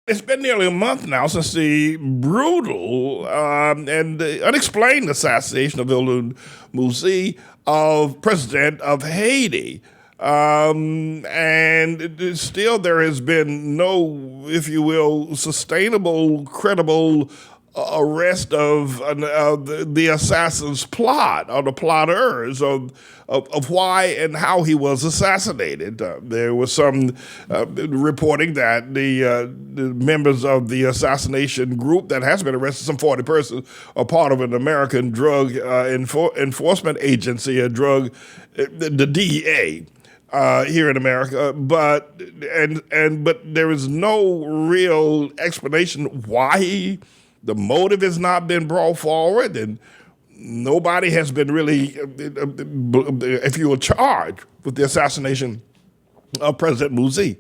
It's been nearly a month now since the brutal and unexplained assassination of Ilun Musi, of president of Haiti. And still there has been no, if you will, sustainable, credible arrest of the assassin's plot, or the plotters of why and how he was assassinated. There was some reporting that the members of the assassination group that has been arrested, some 40 persons, are part of an American drug enforcement agency, the DEA. Here in America, but there is no real explanation why the motive has not been brought forward, and nobody has been really, if you were charged with the assassination of President Musi.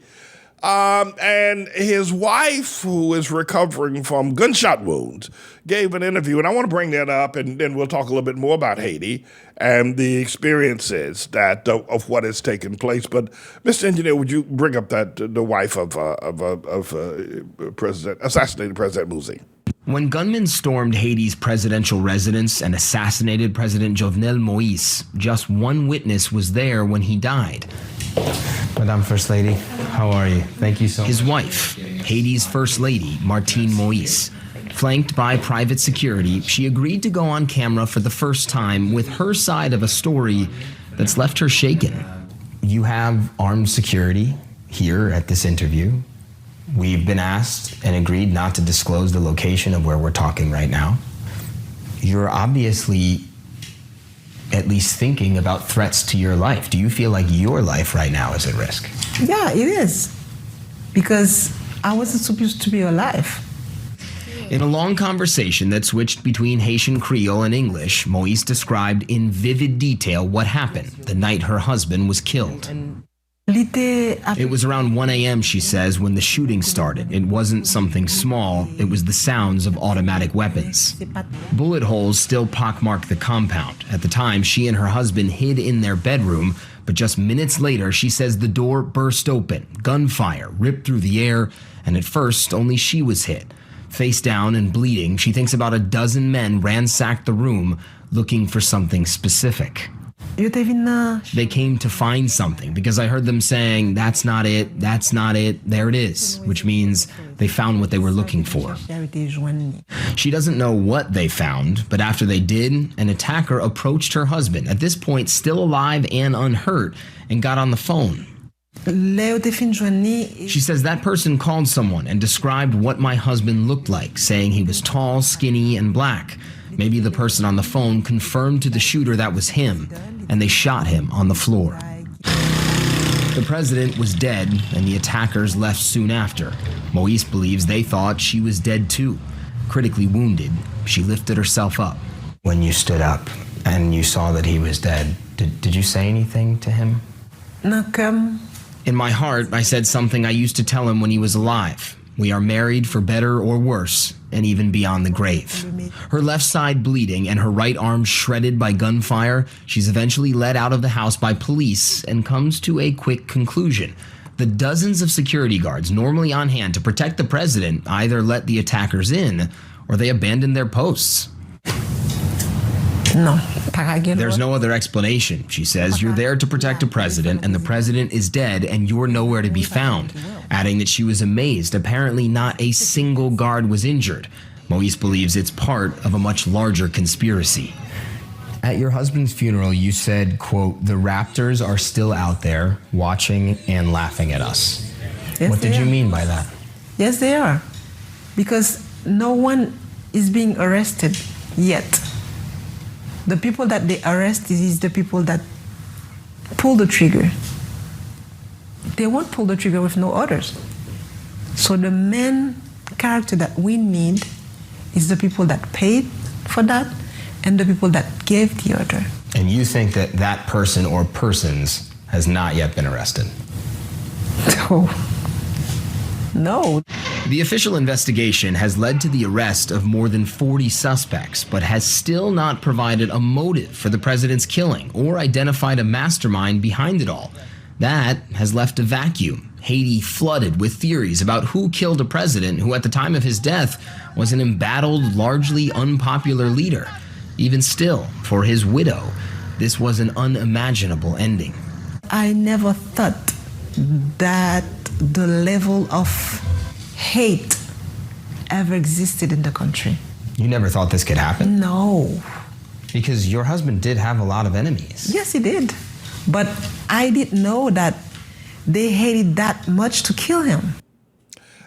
And his wife, who is recovering from gunshot wounds, gave an interview, and I want to bring that up, and then we'll talk a little bit more about Haiti and the experiences that of what has taken place. But, Mr. Engineer, would you bring up the wife of assassinated President Musi? When gunmen stormed Haiti's presidential residence and assassinated President Jovenel Moïse, just one witness was there when he died. Madame First Lady, how are you? Thank you so much. His wife, Haiti's First Lady, Martine Moïse. Flanked by private security, she agreed to go on camera for the first time with her side of a story that's left her shaken. You have armed security here at this interview. We've been asked and agreed not to disclose the location of where we're talking right now. You're obviously at least thinking about threats to your life. Do you feel like your life right now is at risk? Yeah, it is. Because I wasn't supposed to be alive. In a long conversation that switched between Haitian Creole and English, Moïse described in vivid detail what happened the night her husband was killed. It was around 1 a.m., she says, when the shooting started. It wasn't something small. It was the sounds of automatic weapons. Bullet holes still pockmarked the compound. At the time, she and her husband hid in their bedroom, but just minutes later, she says the door burst open. Gunfire ripped through the air, and at first, only she was hit. Face down and bleeding, she thinks about a dozen men ransacked the room looking for something specific. They came to find something because I heard them saying, "That's not it, that's not it, there it is," which means they found what they were looking for. She doesn't know what they found, but after they did, an attacker approached her husband, at this point still alive and unhurt, and got on the phone. She says that person called someone and described what my husband looked like, saying he was tall, skinny, and black. Maybe the person on the phone confirmed to the shooter that was him, and they shot him on the floor. The president was dead, and the attackers left soon after. Moïse believes they thought she was dead too. Critically wounded, she lifted herself up. When you stood up and you saw that he was dead, did you say anything to him? In my heart, I said something I used to tell him when he was alive. We are married for better or worse, and even beyond the grave. Her left side bleeding and her right arm shredded by gunfire, she's eventually led out of the house by police and comes to a quick conclusion. The dozens of security guards normally on hand to protect the president either let the attackers in or they abandoned their posts. No. There's no other explanation, she says. You're there to protect a president, and the president is dead, and you're nowhere to be found. Adding that she was amazed. Apparently not a single guard was injured. Moïse believes it's part of a much larger conspiracy. At your husband's funeral, you said, quote, "The Raptors are still out there watching and laughing at us." Yes, what did you mean by that? Yes, they are. Because no one is being arrested yet. The people that they arrest is the people that pull the trigger. They won't pull the trigger with no orders. So the main character that we need is the people that paid for that and the people that gave the order. And you think that that person or persons has not yet been arrested? No. The official investigation has led to the arrest of more than 40 suspects, but has still not provided a motive for the president's killing or identified a mastermind behind it all. That has left a vacuum. Haiti flooded with theories about who killed a president who, at the time of his death, was an embattled, largely unpopular leader. Even still, for his widow, this was an unimaginable ending. I never thought that the level of hate ever existed in the country. You never thought this could happen? No. Because your husband did have a lot of enemies. Yes, he did. But I didn't know that they hated that much to kill him.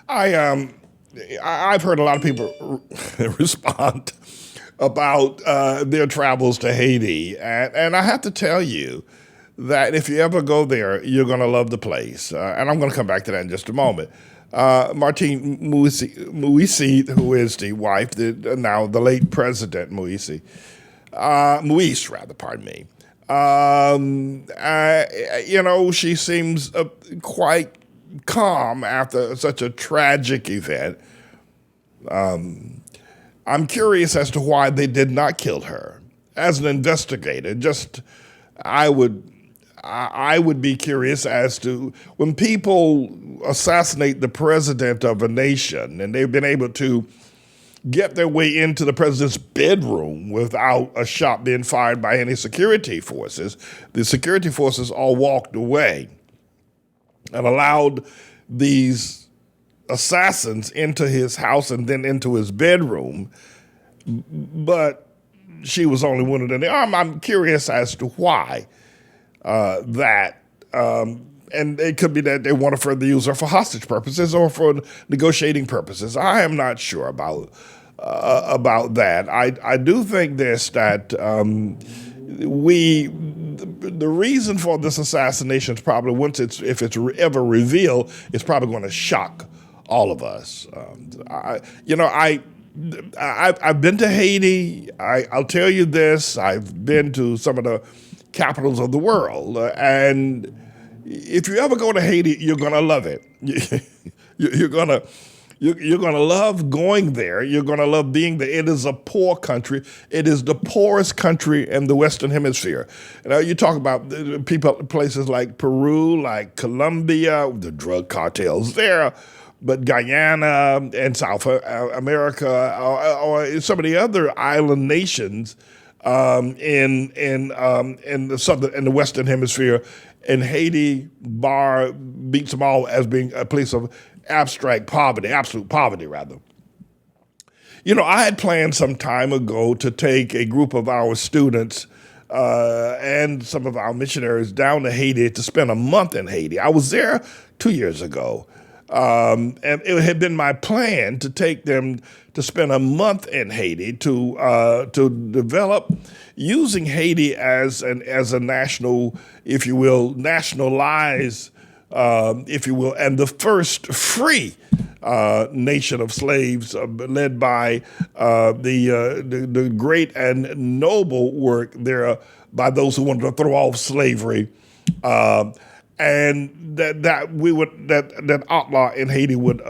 I've heard a lot of people respond about their travels to Haiti, and I have to tell you that if you ever go there, you're going to love the place. And I'm going to come back to that in just a moment. Martine Moïse, who is the wife, now the late President Moïse, pardon me. She seems quite calm after such a tragic event. I'm curious as to why they did not kill her. As an investigator, I would be curious as to when people assassinate the president of a nation and they've been able to get their way into the president's bedroom without a shot being fired by any security forces. The security forces all walked away and allowed these assassins into his house and then into his bedroom, but she was only wounded in the arm. I'm curious as to why and it could be that they want to further use her for hostage purposes or for negotiating purposes. I am not sure about that. I do think this, that the reason for this assassination is probably if it's ever revealed, it's probably going to shock all of us. I've been to Haiti. I'll tell you this. I've been to some of the capitals of the world, and if you ever go to Haiti, you're gonna love it. You're gonna love going there. You're gonna love being there. It is a poor country. It is the poorest country in the Western Hemisphere. You talk about places like Peru, like Colombia, the drug cartels there, but Guyana and South America, or some of the other island nations in the Western Hemisphere, and Haiti beats them all as being a place of absolute poverty rather. I had planned some time ago to take a group of our students and some of our missionaries down to Haiti to spend a month in Haiti. I was there 2 years ago. And it had been my plan to take them to spend a month in Haiti to develop using Haiti as a national, if you will, nationalize, if you will, and the first free nation of slaves led by the great and noble work there by those who wanted to throw off slavery. And that ATLAH in Haiti would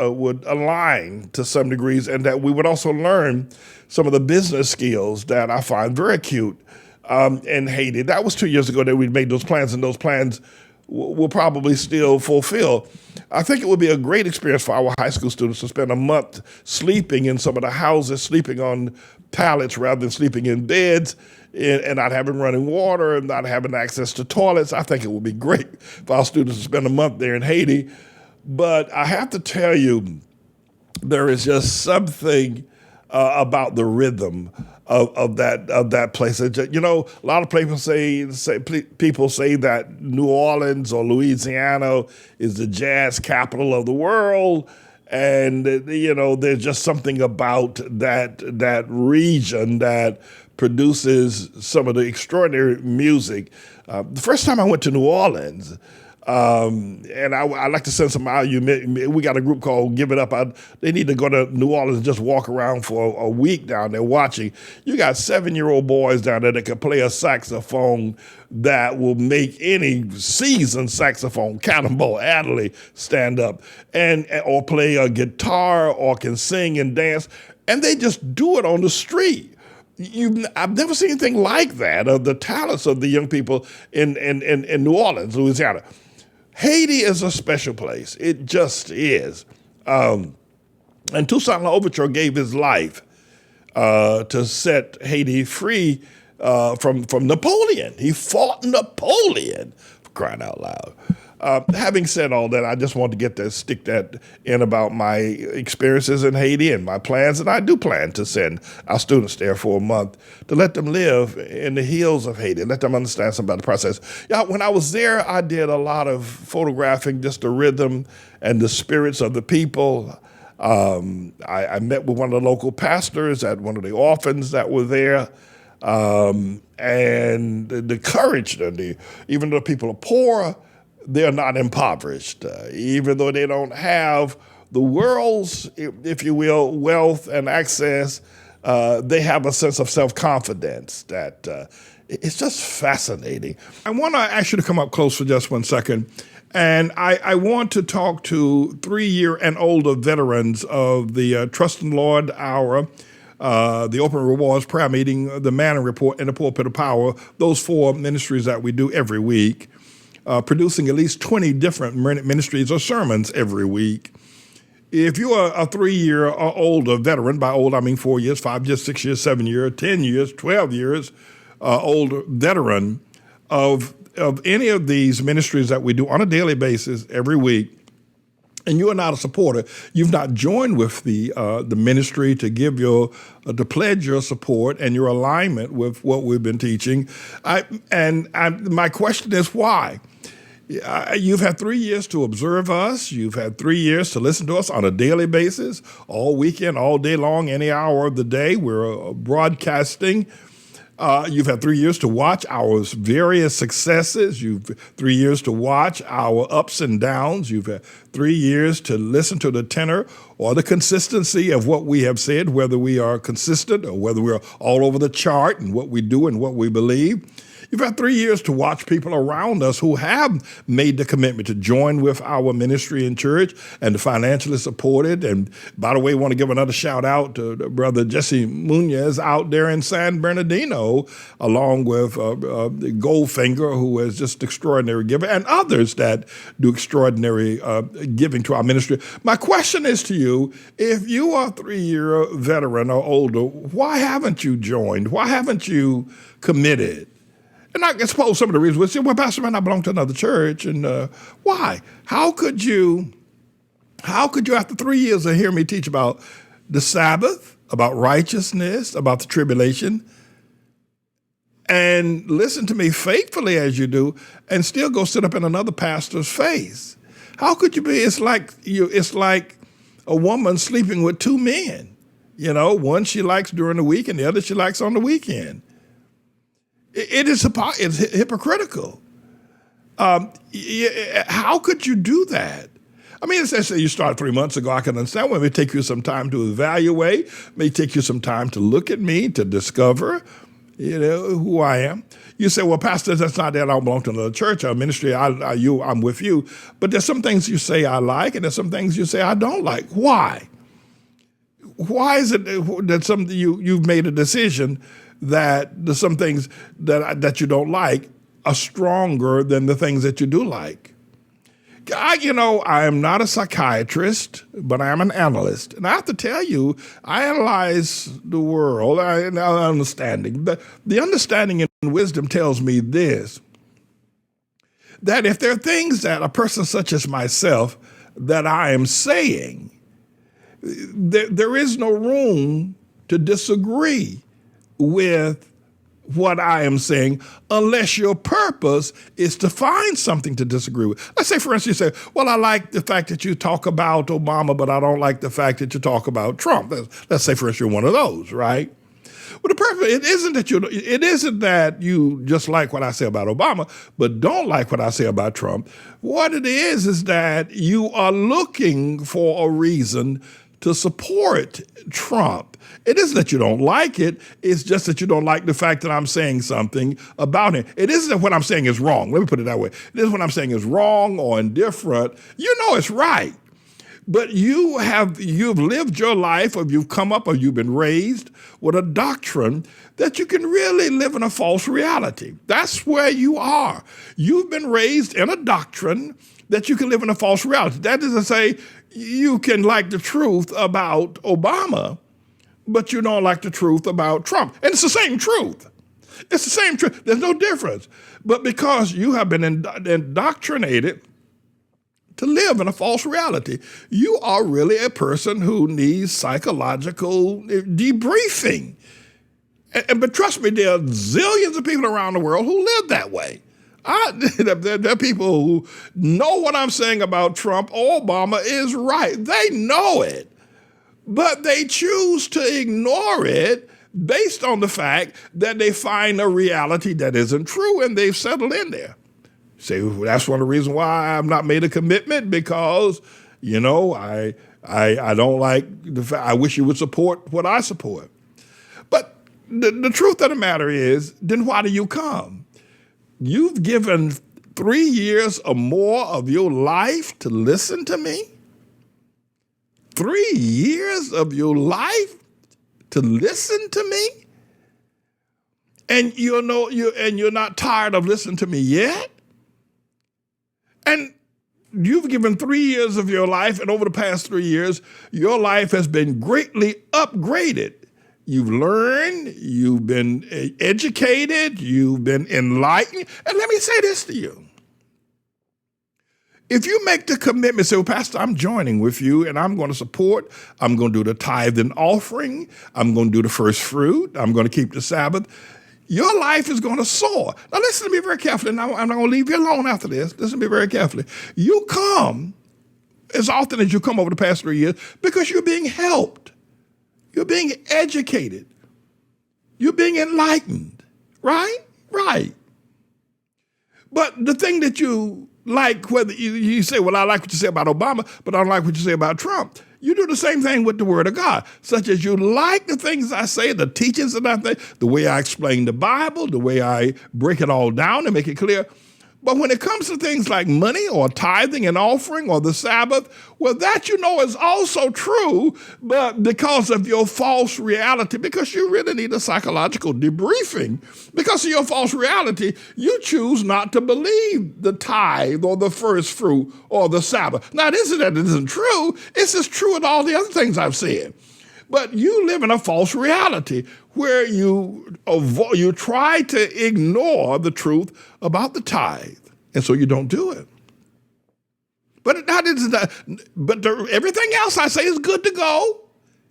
align to some degrees, and that we would also learn some of the business skills that I find very acute in Haiti. That was 2 years ago that we made those plans, and those plans will probably still fulfill. I think it would be a great experience for our high school students to spend a month sleeping in some of the houses, sleeping on pallets rather than sleeping in beds, and not having running water and not having access to toilets. I think it would be great for our students to spend a month there in Haiti. But I have to tell you, there is just something about the rhythm of that place. A lot of people say that New Orleans or Louisiana is the jazz capital of the world. And, there's just something about that region that produces some of the extraordinary music. The first time I went to New Orleans, and I like to send some out. We got a group called Give It Up. They need to go to New Orleans and just walk around for a week down there watching. You got 7-year-old boys down there that can play a saxophone that will make any seasoned saxophone, Cannonball Adderley, stand up or play a guitar or can sing and dance, and they just do it on the street. I've never seen anything like that, of the talents of the young people in New Orleans, Louisiana. Haiti is a special place. It just is. And Toussaint Louverture gave his life to set Haiti free from Napoleon. He fought Napoleon, for crying out loud. Having said all that, I just want to stick that in about my experiences in Haiti and my plans, and I do plan to send our students there for a month to let them live in the hills of Haiti, let them understand something about the process. Yeah, when I was there, I did a lot of photographing, just the rhythm and the spirits of the people. I met with one of the local pastors at one of the orphans that were there. And the courage, even though people are poor, they're not impoverished. Even though they don't have the world's, if you will, wealth and access, they have a sense of self-confidence that it's just fascinating. I want to ask you to come up close for just 1 second. And I want to talk to 3-year and older veterans of the Trust in the Lord Hour, the Open Rewards Prayer Meeting, the Manna Report, and the Pulpit of Power, those 4 ministries that we do every week, producing at least 20 different ministries or sermons every week. If you are a 3-year or older veteran, by old I mean 4 years, 5 years, 6 years, 7 years, 10 years, 12 years, older veteran of any of these ministries that we do on a daily basis every week, and you are not a supporter, you've not joined with the ministry to give to pledge your support and your alignment with what we've been teaching. My question is why? You've had 3 years to observe us. You've had 3 years to listen to us on a daily basis, all weekend, all day long, any hour of the day. We're broadcasting. You've had 3 years to watch our various successes. You've 3 years to watch our ups and downs. You've had 3 years to listen to the tenor or the consistency of what we have said, whether we are consistent or whether we're all over the chart in what we do and what we believe. You've had 3 years to watch people around us who have made the commitment to join with our ministry and church and to financially support it. And by the way, I want to give another shout out to Brother Jesse Munoz out there in San Bernardino, along with Goldfinger, who is just extraordinary giver, and others that do extraordinary giving to our ministry. My question is to you, if you are a 3-year veteran or older, why haven't you joined? Why haven't you committed? And I suppose some of the reasons would say, well, Pastor Man, I belong to another church. And why? How could you, after 3 years of hearing me teach about the Sabbath, about righteousness, about the tribulation, and listen to me faithfully as you do, and still go sit up in another pastor's face? How could you be? It's like a woman sleeping with 2 men. You know, one she likes during the week and the other she likes on the weekend. It's hypocritical. How could you do that? I mean, essentially, you started 3 months ago. I can understand. Well, it may take you some time to evaluate. It may take you some time to look at me, to discover, who I am. You say, well, Pastor, that's not that I don't belong to another church or ministry. I'm with you. But there's some things you say I like, and there's some things you say I don't like. Why? Why is it that you've made a decision that there's some things that you don't like are stronger than the things that you do like? I am not a psychiatrist, but I am an analyst. And I have to tell you, I analyze the world, understanding. The understanding and wisdom tells me this, that if there are things that a person such as myself that I am saying, there is no room to disagree with what I am saying unless your purpose is to find something to disagree with. Let's say, for instance, you say, well, I like the fact that you talk about Obama, but I don't like the fact that you talk about Trump. Let's say, for instance, you're one of those, right? Well, the purpose, it isn't that you just like what I say about Obama, but don't like what I say about Trump. What it is that you are looking for a reason to support Trump. It isn't that you don't like it. It's just that you don't like the fact that I'm saying something about him. It isn't that what I'm saying is wrong. Let me put it that way. It isn't what I'm saying is wrong or indifferent. You know it's right. But you've lived your life, or you've come up, or you've been raised with a doctrine that you can really live in a false reality. That's where you are. You've been raised in a doctrine that you can live in a false reality. That is to say, you can like the truth about Obama, but you don't like the truth about Trump. And it's the same truth. It's the same truth. There's no difference. But because you have been indoctrinated to live in a false reality, you are really a person who needs psychological debriefing. But trust me, there are zillions of people around the world who live that way. There are people who know what I'm saying about Trump or Obama is right. They know it, but they choose to ignore it based on the fact that they find a reality that isn't true, and they've settled in there. Say, well, that's one of the reasons why I've not made a commitment, because, I don't like the fact, I wish you would support what I support. But the truth of the matter is, then why do you come? You've given 3 years or more of your life to listen to me? 3 years of your life to listen to me? And you're not tired of listening to me yet? And you've given 3 years of your life, and over the past 3 years, your life has been greatly upgraded. You've learned, you've been educated, you've been enlightened. And let me say this to you. If you make the commitment, say, well, Pastor, I'm joining with you, and I'm going to support, I'm going to do the tithe and offering, I'm going to do the first fruit, I'm going to keep the Sabbath, your life is going to soar. Now listen to me very carefully, and I'm not going to leave you alone after this. Listen to me very carefully. You come as often as you come over the past 3 years because you're being helped. You're being educated. You're being enlightened, right? Right. But the thing that you like, whether you say, well, I like what you say about Obama, but I don't like what you say about Trump. You do the same thing with the Word of God, such as you like the things I say, the teachings that I say, the way I explain the Bible, the way I break it all down and make it clear. But when it comes to things like money or tithing and offering or the Sabbath, well, that is also true, but because of your false reality, because you really need a psychological debriefing, because of your false reality, you choose not to believe the tithe or the first fruit or the Sabbath. Now, it isn't that it isn't true. It's as true as all the other things I've said. But you live in a false reality where you try to ignore the truth about the tithe, and so you don't do it. But everything else I say is good to go.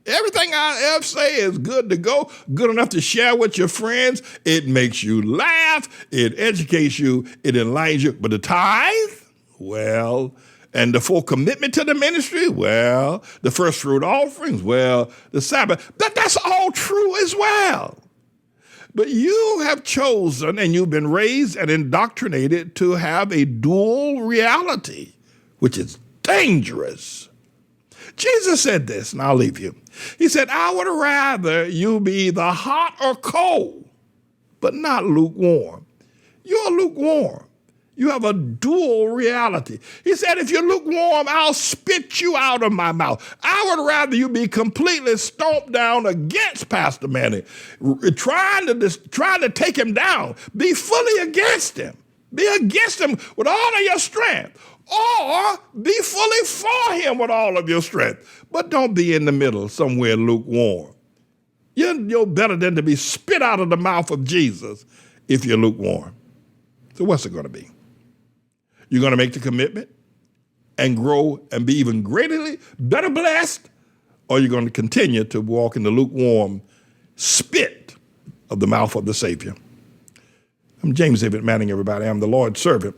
Everything I ever say is good to go, good enough to share with your friends. It makes you laugh. It educates you. It enlightens you. But the tithe, well, and the full commitment to the ministry, well, the first fruit offerings, well, the Sabbath, that's all true as well. But you have chosen, and you've been raised and indoctrinated to have a dual reality, which is dangerous. Jesus said this, and I'll leave you. He said, I would rather you be the hot or cold, but not lukewarm. You're lukewarm. You have a dual reality. He said, if you're lukewarm, I'll spit you out of my mouth. I would rather you be completely stomped down against Pastor Manning, trying to take him down. Be fully against him. Be against him with all of your strength. Or be fully for him with all of your strength. But don't be in the middle, somewhere lukewarm. You're better than to be spit out of the mouth of Jesus if you're lukewarm. So what's it going to be? You're going to make the commitment and grow and be even better blessed, or you're going to continue to walk in the lukewarm spit of the mouth of the Savior. I'm James David Manning, everybody. I'm the Lord's servant.